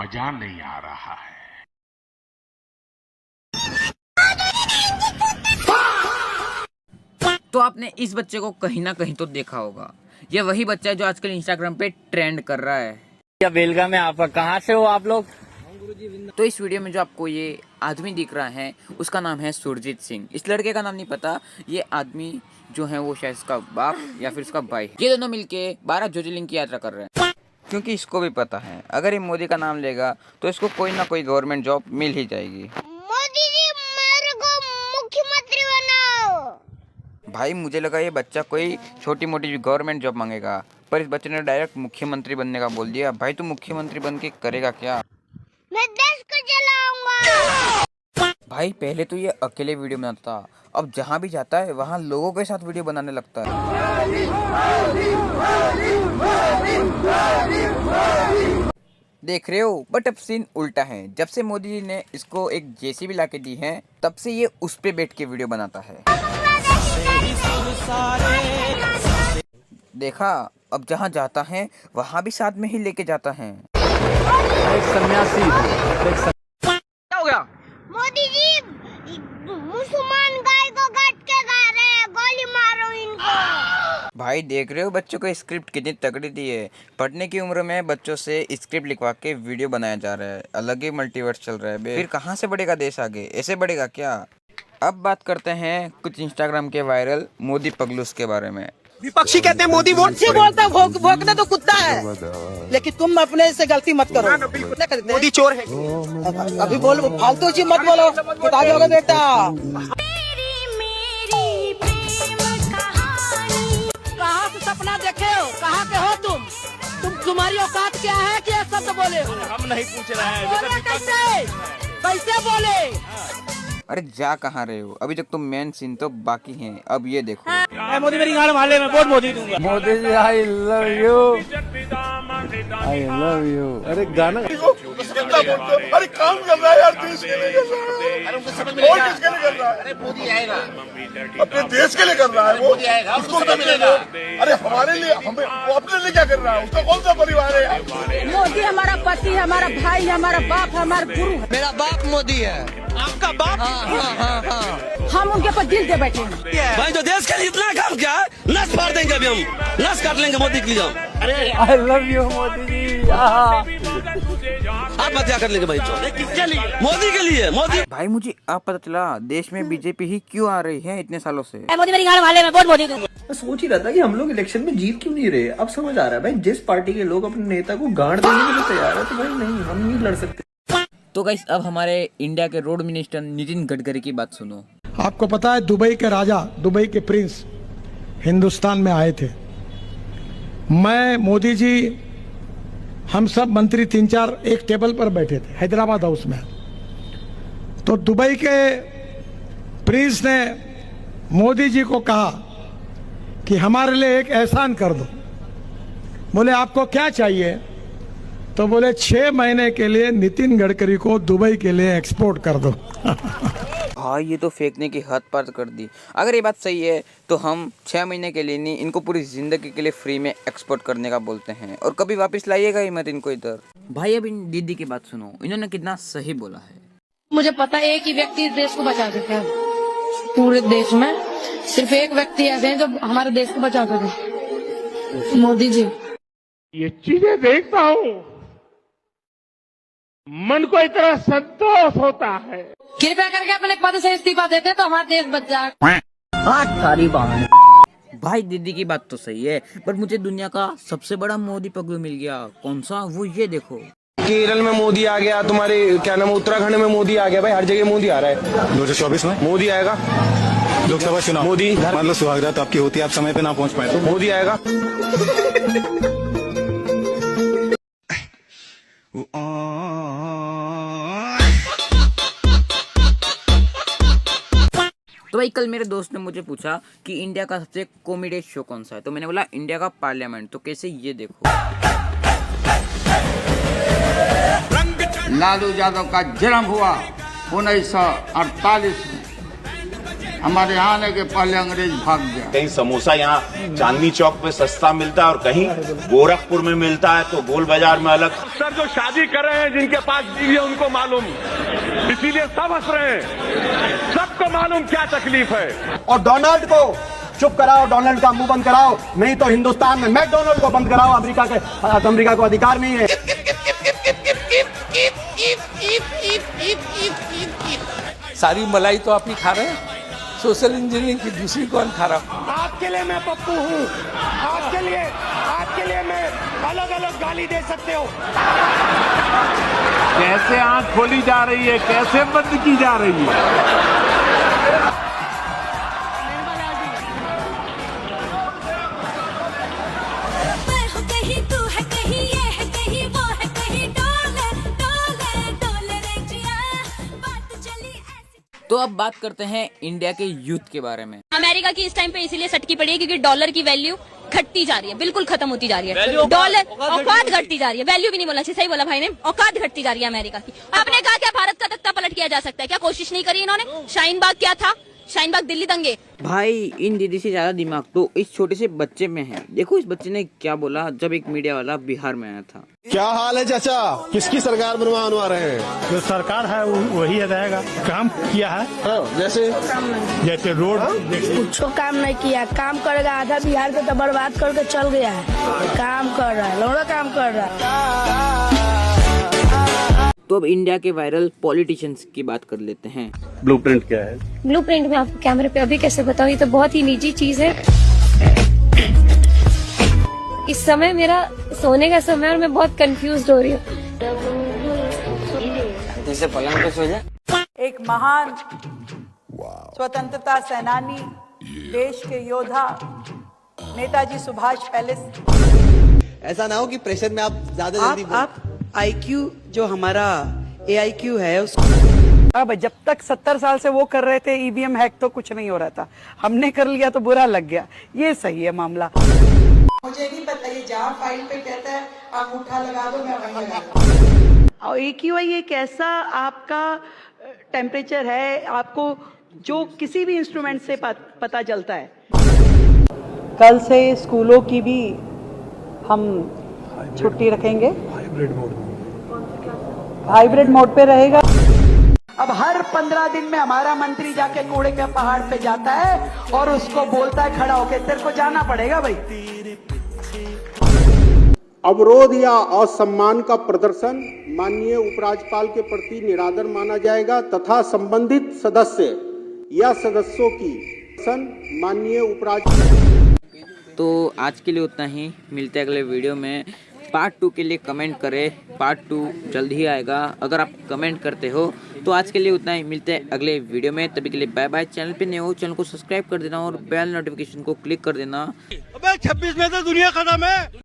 मजा नहीं आ रहा है। तो आपने इस बच्चे को कहीं ना कहीं तो देखा होगा। ये वही बच्चा है जो आजकल इंस्टाग्राम पे ट्रेंड कर रहा है। क्या बेलगाम में आप कहाँ से हो आप लोग? तो इस वीडियो में जो आपको ये आदमी दिख रहा है उसका नाम है सुरजीत सिंह। इस लड़के का नाम नहीं पता। ये आदमी जो है वो शायद उसका बाप या फिर उसका भाई, ये दोनों मिलके 12 ज्योतिर्लिंग की यात्रा कर रहे हैं। क्योंकि इसको भी पता है अगर ये मोदी का नाम लेगा तो इसको कोई ना कोई गवर्नमेंट जॉब मिल ही जाएगी। मोदी जी मेरे को मुख्यमंत्री बनाओ। भाई मुझे लगा ये बच्चा कोई छोटी मोटी गवर्नमेंट जॉब मांगेगा, पर इस बच्चे ने डायरेक्ट मुख्यमंत्री बनने का बोल दिया। भाई तू मुख्यमंत्री बन के करेगा क्या? मैं देश को चलाऊंगा। भाई पहले तो ये अकेले वीडियो बनाता था, अब जहाँ भी जाता है वहाँ लोगों के साथ वीडियो बनाने लगता है। देख रहे हो, बट अब सीन उल्टा है। जब से मोदी जी ने इसको एक जेसीबी ला के दी है तब से ये उस पे बैठ के वीडियो बनाता है। देखा, अब जहाँ जाता है वहाँ भी साथ में ही लेके जाता है। क्या हो गया? मोदी जी मुसलमान गाय को काट के खा रहे हैं, गोली मारो इनको। भाई देख रहे हो बच्चों को स्क्रिप्ट कितनी तगड़ी दी है। पढ़ने की उम्र में बच्चों से स्क्रिप्ट लिखवा के वीडियो बनाया जा रहा है। अलग ही मल्टीवर्स चल रहा है बे। फिर कहाँ से बढ़ेगा देश आगे? ऐसे बढ़ेगा क्या? अब बात करते हैं कुछ इंस्टाग्राम के वायरल मोदी पगलूस के बारे में। विपक्षी कहते हैं मोदी वोट से बोलता है, भोंकना तो कुत्ता है, लेकिन तुम अपने से गलती मत करो। मोदी चोर है। अभी बोल फालतू चीज मत बोलो, पिता जाओगे बेटा। कहाँ से सपना देखे हो? कहाँ के हो तुम? तुम्हारी औकात क्या है कि शब्द बोले हो? हम नहीं पूछ रहे हैं। कैसे बोले? अरे जा कहाँ रहे हो? अभी तक तो मेन सीन तो बाकी है। अब ये देखो। मोदी मेरी गाड़ माले में वोट मोदी दूंगा। Modi ji I love you, I love you. अरे गाना अरे काम कर रहा है यार, देश के लिए कर रहा है। और किसके लिए कर रहा है? अरे मोदी आएगा, अपने देश के लिए कर रहा है वो। मोदी आएगा, उसको क्या मिलेगा? अरे हमारे लिए, हमें वो अपने लिए क्या कर रहा है? उसका कौन सा परिवार है यार? मोदी हमारा पति, हमारा भाई, हमारा बाप, हमारा गुरु है। मेरा बाप मोदी है। आपका बाप? हाँ। हम उनके ऊपर दिल दे बैठे हैं। भाई जो देश के लिए इतना काम किया है, नस फाड़ देंगे अभी हम, नस काट लेंगे मोदी के लिए हम। अरे आई लव यू मोदी जी। आत्महत्या कर लेंगे भाई। किसके लिए? मोदी के लिए। मोदी भाई मुझे अब पता चला देश में बीजेपी ही क्यों आ रही है इतने सालों से। मोदी मेरी गाड़ माले में वोट मोदी दूंगा। मैं सोच ही रहा था कि हम लोग इलेक्शन में जीत क्यों नहीं रहे। अब समझ आ रहा है भाई, जिस पार्टी के लोग अपने नेता को गांड देने के लिए तैयार है तो भाई नहीं, हम नहीं लड़ सकते। तो गाइस अब हमारे इंडिया के रोड मिनिस्टर नितिन गडकरी की बात सुनो। आपको पता है दुबई के राजा, दुबई के प्रिंस हिंदुस्तान में आए थे। मैं, मोदी जी, हम सब मंत्री 3-4 एक टेबल पर बैठे थे हैदराबाद हाउस में। तो दुबई के प्रिंस ने मोदी जी को कहा कि हमारे लिए एक एहसान कर दो। बोले आपको क्या चाहिए? तो बोले 6 महीने के लिए नितिन गडकरी को दुबई के लिए एक्सपोर्ट कर दो। भाई ये तो फेंकने की हद पार कर दी। अगर ये बात सही है तो हम 6 महीने के लिए नहीं, इनको पूरी जिंदगी के लिए फ्री में एक्सपोर्ट करने का बोलते हैं और कभी वापस लाइएगा ही मत इनको इधर। भाई अब इन दीदी की बात सुनो, इन्होंने कितना सही बोला है। मुझे पता है एक ही व्यक्ति इस देश को बचा सकता है। पूरे देश में सिर्फ एक व्यक्ति ऐसे हैं जो हमारे देश को बचा सके, मोदी जी। ये चीजें देखता हूँ, मन को इतना संतोष होता है। कृपया करके अपने पद से इस्तीफा देते तो हमारा देश बच जाए। भाई दीदी की बात तो सही है, पर मुझे दुनिया का सबसे बड़ा मोदी पगलू मिल गया। कौन सा? वो ये देखो। केरल में मोदी आ गया, तुम्हारे क्या नाम, उत्तराखंड में मोदी आ गया। भाई हर जगह मोदी आ रहा है। 2024 में मोदी आएगा। लोकसभा चुनाव मोदी, मान लो सुहागरात आपकी होती है, आप समय पे ना पहुंच पाए तो मोदी आएगा। तो भाई कल मेरे दोस्त ने मुझे पूछा कि इंडिया का सबसे कॉमेडी शो कौन सा है, तो मैंने बोला इंडिया का पार्लियामेंट। तो कैसे, ये देखो। लालू यादव का जन्म हुआ 1948 में। हमारे यहाँ आने के पहले अंग्रेज भाग गया। कहीं समोसा यहाँ चांदनी चौक पे सस्ता मिलता है और कहीं गोरखपुर में मिलता है तो गोल बाजार में अलग। सर जो शादी कर रहे हैं जिनके पास बीवी है उनको मालूम, इसीलिए सब हंस रहे हैं, सबको मालूम क्या तकलीफ है। और डोनाल्ड को चुप कराओ, डोनाल्ड का मुंह बंद कराओ, नहीं तो हिंदुस्तान में मैकडोनाल्ड को बंद कराओ। अमेरिका को अधिकार नहीं है। सारी मलाई तो आप ही खा रहे हैं, सोशल इंजीनियरिंग की दूसरी कौन खा रहा? आपके लिए मैं पप्पू हूँ, आपके लिए मैं अलग अलग गाली दे सकते हो। कैसे आंख खोली जा रही है, कैसे बंद की जा रही है। तो अब बात करते हैं इंडिया के यूथ के बारे में। अमेरिका की इस टाइम पे इसीलिए सटकी पड़ी है क्योंकि डॉलर की वैल्यू घटती जा रही है, बिल्कुल खत्म होती जा रही है। डॉलर औकात घटती जा रही है, वैल्यू भी नहीं बोलना चाहिए, सही बोला भाई ने, औकात घटती जा रही है अमेरिका की। आपने कहा क्या भारत का तख्ता पलट किया जा सकता है, क्या कोशिश नहीं करी इन्होंने? शाहीन बाग क्या था, शाहीन बाग दिल्ली दंगे। भाई इन दीदी से ज्यादा दिमाग तो इस छोटे से बच्चे में है। देखो इस बच्चे ने क्या बोला जब एक मीडिया वाला बिहार में आया था। क्या हाल है चाचा, किसकी सरकार बनवा रहे हैं? जो सरकार है वही रहेगा। काम किया है जैसे रोड कुछ काम नहीं किया, काम करेगा आधा बिहार को तो बर्बाद करके चल गया है। काम कर रहा है, लौड़ा काम कर रहा है। तो अब इंडिया के वायरल पॉलिटिशियंस की बात कर लेते हैं। ब्लूप्रिंट क्या है? ब्लूप्रिंट में आपको कैमरे पे अभी कैसे बताऊं, ये तो बहुत ही निजी चीज है। इस समय मेरा सोने का समय और मैं बहुत कंफ्यूज हो रही हूँ। जैसे पलंग पे सो जा। एक महान स्वतंत्रता सेनानी, देश के योद्धा नेताजी सुभाष पैलेस। ऐसा ना हो कि प्रेशर में आप ज्यादा जल्दी आप IQ जो हमारा AIQ है उसको अब जब तक 70 साल से वो कर रहे थे EVM हैक तो कुछ नहीं हो रहा था, हमने कर लिया तो बुरा लग गया। ये सही है मामला। मुझे नहीं पता ये जहाँ फाइल पे कहता है अंगूठा लगा दो मैं वहीं लगा दूं। और AQI एक ऐसा आपका टेम्परेचर है, आपको जो किसी भी इंस्ट्रूमेंट से पता चलता है। कल से स्कूलों की भी हम छुट्टी रखेंगे, हाइब्रिड मोड पे रहेगा। अब हर 15 दिन में हमारा मंत्री जाके कूड़े के पहाड़ पे जाता है और उसको बोलता है खड़ा होके तेरे को जाना पड़ेगा भाई। अवरोध या असम्मान का प्रदर्शन माननीय उपराज्यपाल के प्रति निरादर माना जाएगा तथा संबंधित सदस्य या सदस्यों की माननीय उपराज्यपाल। तो आज के लिए उतना ही, मिलते हैं अगले वीडियो में। पार्ट 2 के लिए कमेंट करें, पार्ट 2 जल्द ही आएगा अगर आप कमेंट करते हो। तो आज के लिए उतना ही, मिलते हैं अगले वीडियो में, तभी के लिए बाय बाय। चैनल पे नए हो चैनल को सब्सक्राइब कर देना और बेल नोटिफिकेशन को क्लिक कर देना। अबे 26 में तो दुनिया खत्म है।